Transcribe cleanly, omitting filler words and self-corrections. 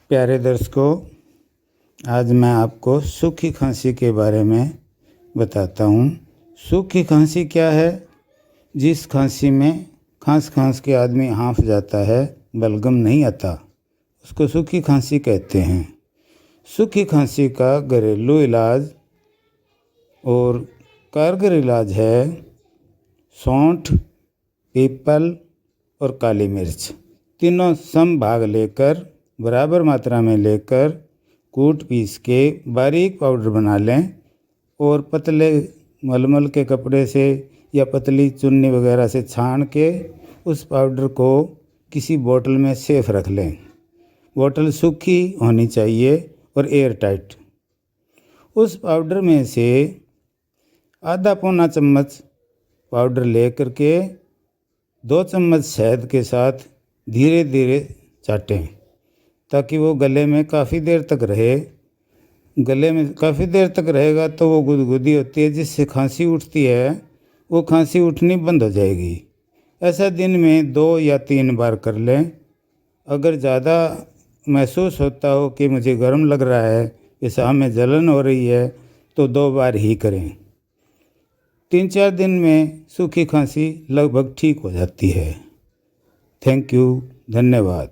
प्यारे दर्शकों, आज मैं आपको सूखी खांसी के बारे में बताता हूँ। सूखी खांसी क्या है? जिस खांसी में खांस के आदमी हाँफ जाता है, बलगम नहीं आता, उसको सूखी खांसी कहते हैं। सूखी खांसी का घरेलू इलाज और कारगर इलाज है सौंठ, पीपल और काली मिर्च। तीनों सम भाग लेकर, बराबर मात्रा में लेकर, कूट पीस के बारीक पाउडर बना लें और पतले मलमल के कपड़े से या पतली चुन्नी वगैरह से छान के उस पाउडर को किसी बोतल में सेफ रख लें। बोतल सूखी होनी चाहिए और एयर टाइट। उस पाउडर में से आधा पौना चम्मच पाउडर ले करके 2 चम्मच शहद के साथ धीरे धीरे चाटें ताकि वो गले में काफ़ी देर तक रहे। गले में काफ़ी देर तक रहेगा तो वो गुदगुदी होती है, जिससे खांसी उठती है, वो खांसी उठनी बंद हो जाएगी। ऐसा दिन में 2 या 3 बार कर लें। अगर ज़्यादा महसूस होता हो कि मुझे गर्म लग रहा है, पेशाब में जलन हो रही है, तो 2 बार ही करें। 3-4 दिन में सूखी खांसी लगभग ठीक हो जाती है। थैंक यू, धन्यवाद।